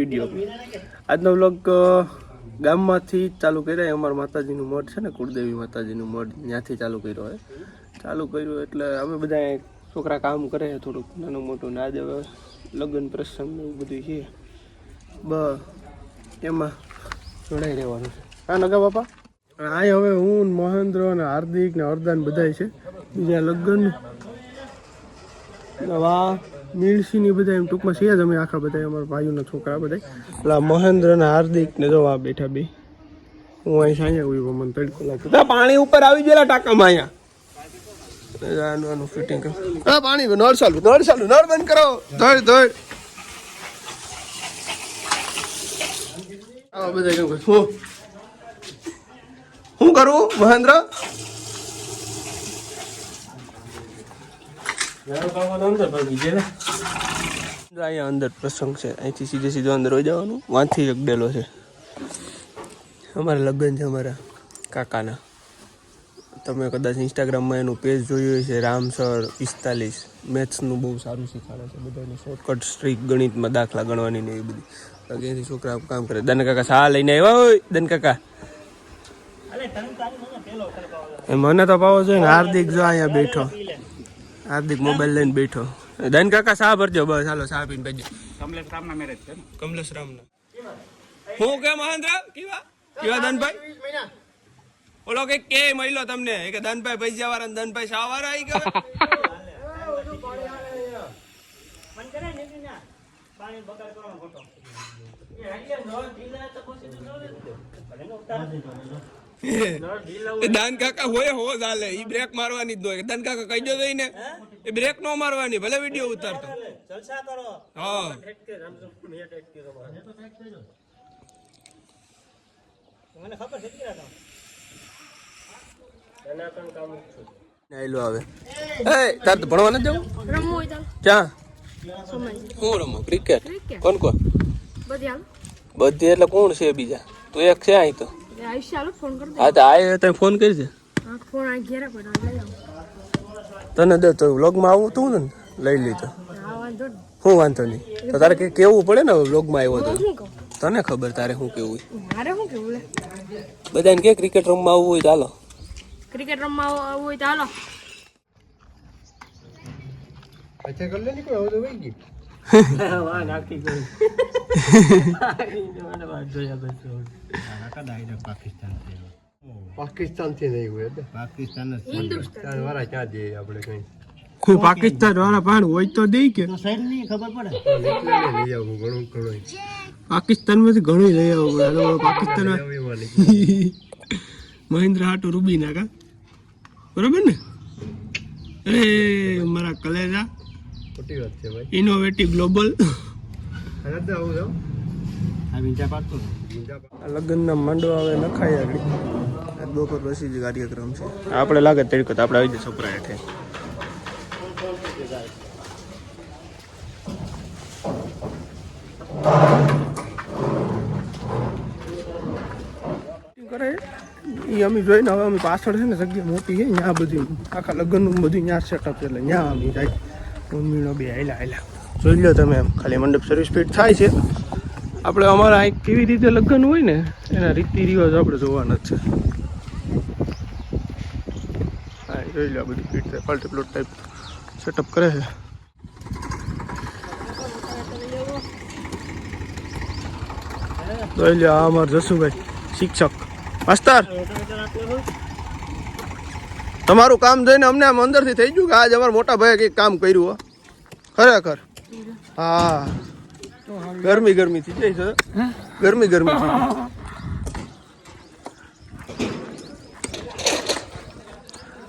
Video. આજનો vlog ગામમાંથી ચાલુ કર્યા. અમારા માતાજીનું મઠ છે ને, કુળદેવી માતાજીનું મઠ, ત્યાંથી ચાલુ કર્યો હોય. ચાલુ કર્યું એટલે અમે બધા છોકરા કામ કરે થોડુંક નાનું મોટું ના જ હવે લગ્ન પ્રસંગ એવું બધું છે એમાં જોડાઈ રહેવાનું છે. હા નગા બાપા, આ હવે હું મહેન્દ્ર અને હાર્દિક ને હરદાન બધા છે. બીજા લગ્ન વાહ મીણસી ની બધા એમ ટૂંકમાં છે જ અમે આખા બધા અમારા ભાઈઓના છોકરા બધા. એટલે મહેન્દ્ર અને હાર્દિક ને જો આ બેઠા બે. હું અહીં સાંયા ઉભો, મને તડકો લાગતો. પાણી ઉપર આવી ગયેલા ટાંકામાં અહીંયા ફિટિંગ કરો. હા પાણી નળ ચાલુ નળ બંધ કરો. ધોળ બધા કેમ શું કરું મહેન્દ્ર? અહીંયા અંદર પ્રસંગ છે, અહીંથી સીધો અંદર હોય જવાનું. વાંથી અગડેલો છે. અમારા લગ્ન છે અમારા કાકાના. તમે કદાચ ઇન્સ્ટાગ્રામમાં એનું પેજ જોયું છે, રામસર 45. મેથ્સનું બહુ સારું શીખવાડે છે બધાને. શોર્ટકટ સ્ટ્રીક ગણિતમાં દાખલા ગણવાની ને એવી બધી. બાકી છોકરા કામ કરે. દન કાકા સા લઈને આવ્યા હોય. દન કાકા મને તો પાવો છે ને. હાર્દિક જો અહીંયા બેઠો, હાર્દિક મોબાઈલ લઈને બેઠો. દન કાકા સા ભરજો બસ. હાલો સા પીને ભેજો. કમલેશ રામના મેરેજ છે. કમલેશ રામના હું કે મહેન્દ્ર કેવા દનભાઈ ઓલો કે મળ્યો તમને કે દનભાઈ ભૈજા વાળા દનભાઈ સા વાળા આવી ગયા. દાન કાકા હોય હો ચાલે. ઈ બ્રેક મારવાની જ હોય. દાન કાકા કહી દો ને એ બ્રેક નો મારવાની, ભલે વિડીયો ઉતારતો. હા મને ખબર છે આવે. તાર તો ભણવા નથી જવું? ક્યાં હું રમો? ક્રિકેટ. કોણ બધી એટલે કોણ છે બીજા? તું એક છે અહીં તો. હા તો આ તમે ફોન કરી છે તને દે તો વ્લોગમાં આવું તું ને લઈ લીધો. શું વાંધો નહીં તો તારે કેવું પડે ને વ્લોગમાં આવ્યો તો તને ખબર. તારે શું કેવું બધાને કે ક્રિકેટ રમવા આવવું હોય ચાલો. ક્રિકેટ રમવા આવવું હોય ચાલો. અચ્છા કર લે ની કોઈ હવે તો વઈ ગઈ. વાહ નાખી ગઈ. પાકિસ્તાન થી નહીં હોય. પાકિસ્તાન હિન્દુસ્તાન વાળા ક્યાં જઈએ આપણે કઈ? પાકિસ્તાન વાળા પણ હોય તો દે કે ખબર પડે. લઈ આવું ઘણું પાકિસ્તાન માંથી ઘણું લઈ આવું. પાકિસ્તાન મહેન્દ્ર હાટુ રૂબી નાખા બરોબર ને. અરે મારા કલેજા ખોટી વાત છે ભાઈ. Innovative global. લગ્નના માંડવા હવે નખાય આગળ. બપોર પછી જ કાર્યક્રમ છે. આપણે લાગે તડકો તો આપણે આવી જાય છોકરા હેઠે. કરે એ અમે જોઈને હવે અમે પાછળ છે ને જગ્યા મોટી છે ત્યાં બધું આખા લગ્નનું બધું ત્યાં સેટઅપ છે. એટલે ત્યાં અમે જાય મમ્મીનો બે હાયલા જોઈ લો તમે. એમ ખાલી મંડપ સર્વિસ ફીટ થાય છે. આપણે અમારા અહીં કેવી રીતે લગ્ન હોય ને એના રીતિ રિવાજ આપણે જોવાના જ છે. હા જોઈ લો બધું ફીટ થાય. પલટી પ્લોટ ટાઈપ સેટઅપ કરે છે. જોઈ લો આ અમારા જસુભાઈ શિક્ષક માસ્તર. તમારું કામ જોઈને અમને આમ અંદરથી થઈ ગયું કે આજ અમારા મોટા ભાઈએ કંઈક કામ કર્યું હો ખરેખર. હા ગરમી થઈ જાય છે. ગરમી થઈ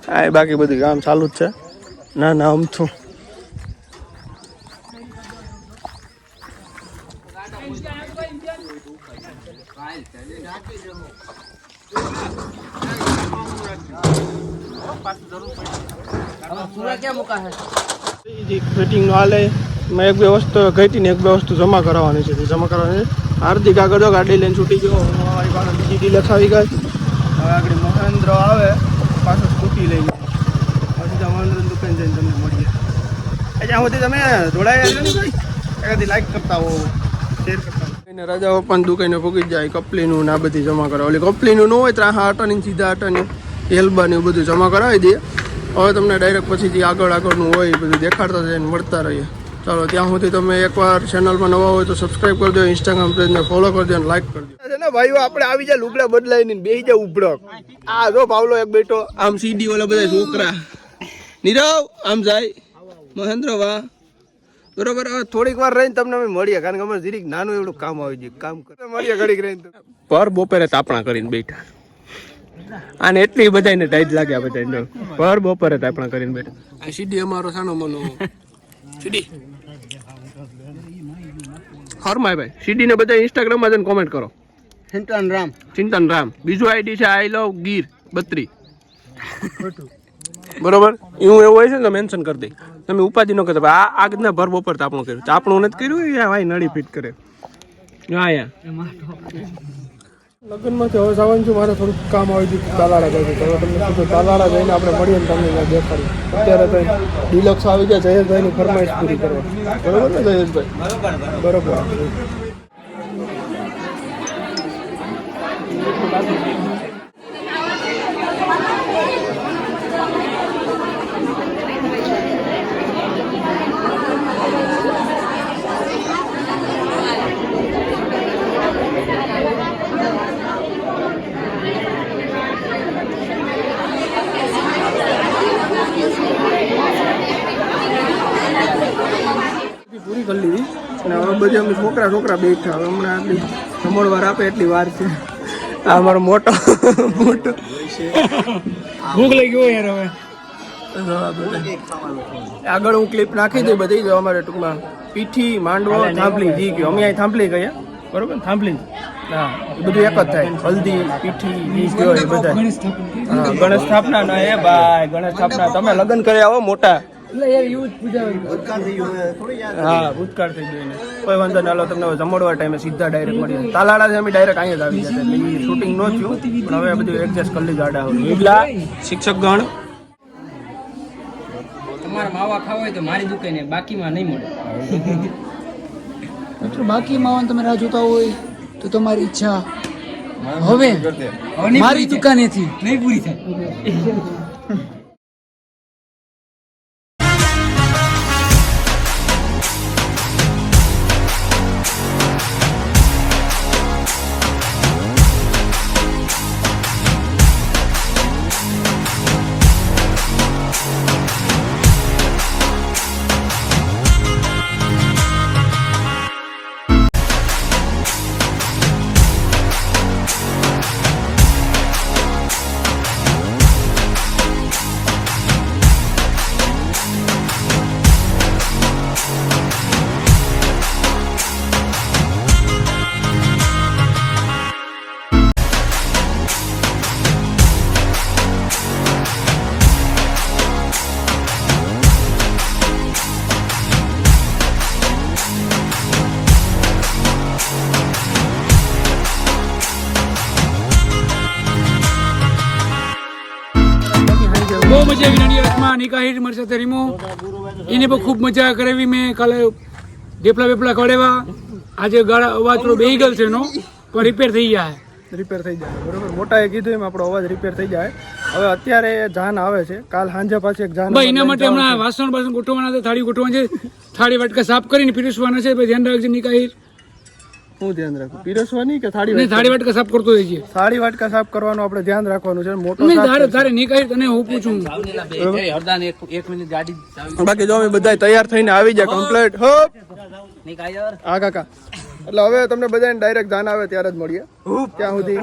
હા બાકી બધું કામ ચાલુ જ છે. ના અમથું ફિટિંગ નો હાલે. એક બે વસ્તુ ઘટી ને એક બે વસ્તુ જમા કરાવવાની છે. જમા કરવાની છે. હાર્દિક આગળ જો ગાડી લઈને છૂટી ગયો. બીજી ડિલક્સ આવી ગઈ. હવે આગળ મહેન્દ્ર આવે પાછો સ્કૂટી લઈને. પછી મહેન્દ્ર દુકાન જઈને તમને મળીએ. જ્યાં સુધી તમે જોડાયા છો ને ભાઈ એનાથી લાઈક કરતા હો, શેર કરતા હો. એને રાજા પપ્પાની દુકાને ભૂગી જાય કપલીનું ને આ બધી જમા કરાવે. ઓલી કપલીનું ન હોય તો આ આટાની સીધા આટાની એલ્બાની એવું બધું જમા કરાવી દઈએ. હવે તમને ડાયરેક્ટ પછીથી આગળનું હોય એ બધું દેખાડતા જઈને મળતા રહીએ. ચાલો ત્યાં સુધી તમે એકવાર ચેનલમાં નવા હોય તો સબસ્ક્રાઈબ કરી દો, ઇન્સ્ટાગ્રામ પેજને ફોલો કરજો અને લાઈક કરજો. છે ને ભાઈઓ, આપણે આવી જાય લુગડા બદલાઈને બેસી જાય ઉભડક. આ જો પાવલો એક બેઠો આમ સીડી ઓલા બધા છોકરા નીરવ આમ જાય મહેન્દ્ર વાહ બરોબર. હવે થોડીક વાર રહીને તમને અમે મળીએ, કારણ કે અમારે જીરીક નાનું એવડું કામ આવી ગયું, કામ મળીએ ઘડીક રહીને. પર બપોરે તાપણા કરીને બેઠા આને એટલી બધાને ટાઈટ લાગ્યા બધા પર બપોરે તાપણા કરીને બેઠા. આ સીડી અમારો સાનો મનો સીડી હરમાય ભાઈ. સીડી ને બધા ઇન્સ્ટાગ્રામમાં જઈને કોમેન્ટ કરો ચિંતન રામ. બીજું આઈડી છે આઈ લવ ગીર 32 બરોબર. એવું હોય છે ને મેન્શન કરી દઈ. તમે ઉપાધિ ન કરતા આ આગના ભર બપોર તાપણું કર્યું. તાપણું નથી કર્યું ભાઈ, નળી ફિટ કરે. લગ્નમાંથી હવે જવાનું છું, મારે થોડુંક કામ આવી ગયું તાલાળા ગયું. હવે તમને સીધું તાલાળા જઈને આપણે મળીએ ને તમને દેખાડીએ. અત્યારે તો ડિલક્સ આવી ગયા જયેશભાઈની ફરમાઈશ પૂરી કરવા. બરોબર ને જયેશભાઈ? બરોબર. પૂરી કરી લીધી અને હવે બધી અમે છોકરા બેઠા. હવે હમણાં આટલી જમણવાર આપે એટલી વાર છે. આ અમારો મોટો ભૂખ લઈ ગયો યાર. હવે આગળ હું ક્લિપ નાખી દઈ બધી. જો અમારે ટૂંકમાં પીઠી માંડવો થાંભલી જી ગયો. અમે અહીં થાંભલી ગયા બરોબર. થાંભલી હા એ બધું એક જ થાય. હલ્દી પીઠી જી ગયો એ બધા. હા ગણેશ સ્થાપના ના એ ભાઈ ગણેશ સ્થાપના તમે લગ્ન કર્યા હો મોટા. હા ભૂતકાળ થઈ ગયો. કોઈ વાંધો ના. તમને જમણવાર ટાઈમે સીધા ડાયરેક્ટ મળી જાય. તાલાળા અમે ડાયરેક્ટ અહીંયા જ આવી ગયા. એટલે શૂટિંગ ન થયું પણ હવે બધું એડજસ્ટ કરી લીધું. આડા શિક્ષક ગણ તમારા માવા ખાવા હોય તો મારી દુકાને, બાકીમાં નહીં મળે. બાકી માવા તમે રાહ જોતા હોય તો તમારી ઈચ્છા હવે મારી દુકાનેથી નહીં પૂરી થાય. બહુ મજા આવી નાની રાતમાં નિકા હિટ મારી સાથે રીમો એને પણ ખૂબ મજા કરાવી. મેં કાલે ડેપલા બેપલા કઢેવા. આજે ગાળા અવાજ થોડો બેહી ગયો છે એનો પણ રિપેર થઈ જાય બરોબર. મોટા એ કીધું એમ આપણો અવાજ રિપેર થઈ જાય. હવે અત્યારે જાન આવે છે. કાલ સાંજે પાછી એક જાન ભાઈ એના માટે હમણાં વાસણ ગોઠવવાના છે, થાળી ગોઠવવાની છે, થાળી વાટકા સાફ કરીને પીરસવાના છે. ધ્યાન રાખજે નિકા હિટ. હું ધ્યાન રાખું પીરસવાની કે થાળી વાટકા સાફ કરતો હોય છે. થાળી વાટકા સાફ કરવાનું આપણે ધ્યાન રાખવાનું છે. મોટો તારે નિકા હિટ તને હું પૂછું. બાકી જો અમે બધા તૈયાર થઈને આવી જાય કમ્પ્લીટ હો. હા કાકા. એટલે હવે તમને બધાને ડાયરેક્ટ જાન આવે ત્યારે જ મળીએ. ત્યાં સુધી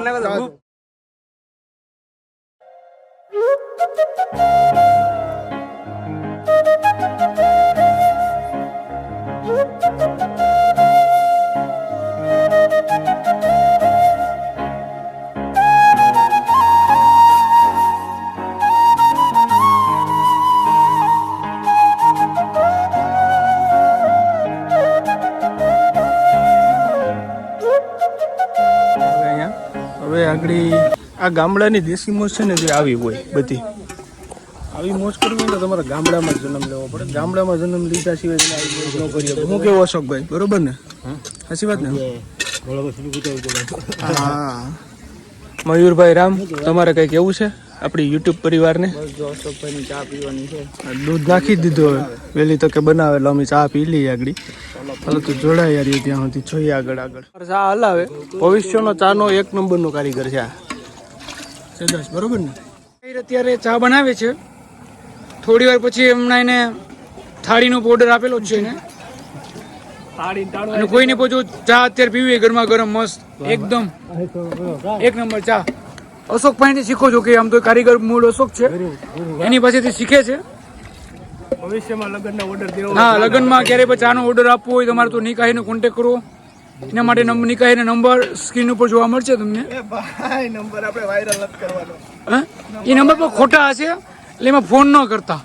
આગળ આ ગામડાની દેશી મોજ છે ને જે આવી હોય બધી આવી મોજ કરવી હોય તો તમારે ગામડામાં જન્મ લેવો પડે. ગામડામાં જન્મ લીધા સિવાય તમે આવી મોજ ન કરી શકો. હું કેવું અશોકભાઈ, બરોબર ને? સાચી વાત ને? હા. મયુરભાઈ રામ, તમારે કંઈ કેવું છે આપણી યુટ્યુબ પરિવારને? અશોકભાઈની ચા પીવાની છે. દૂધ નાખી જ દીધું હવે, વહેલી તકે બનાવે એટલે અમે ચા પી લઈએ આગળ. ચાલો તો જોડાય યાર ત્યાં સુધી, જોઈએ આગળ. ચા હલાવે, ભવિષ્યનો ચાનો 1 નંબરનો કારીગર છે આ સેદાસ, બરોબર ને? અત્યારે ચા બનાવે છે. થોડી વાર પછી હમણાં એને થાળીનો ઓર્ડર આપેલો જ છે એને. અને કોઈને પૂછો ચા અત્યારે પીવી ગરમા ગરમ મસ્ત એકદમ 1 નંબર ચા. અશોક પાસેથી શીખો છો કે આમ તો કારીગર મૂળ અશોક છે, એની પાસેથી શીખે છે. ભવિષ્યમાં લગ્નના ઓર્ડર દેવો. હા, લગ્નમાં ક્યારે પણ ચાનો ઓર્ડર આપવો હોય તમારે તો નિકાહીનો કોન્ટેક્ટ કરવો. એના માટે નિકાહીના નંબર સ્ક્રીન ઉપર જોવા મળશે તમને. ભાઈ નંબર આપણે વાયરલ નથી કરવાનો. હા, એ નંબર પર ખોટા હશે એટલે એમાં ફોન ન કરતા.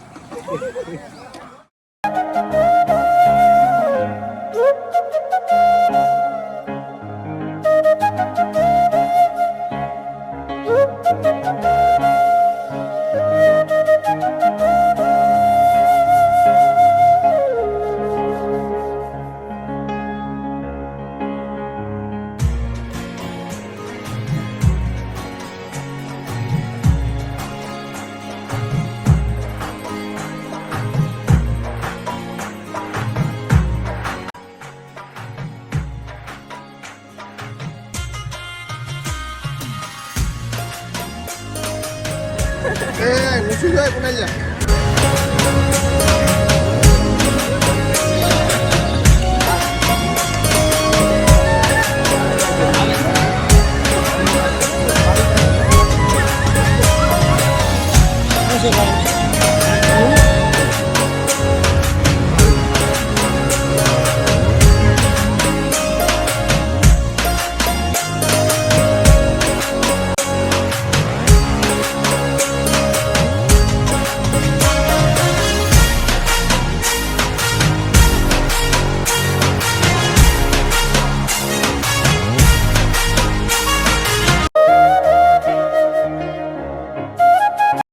એ નસુભાઈ કોને જા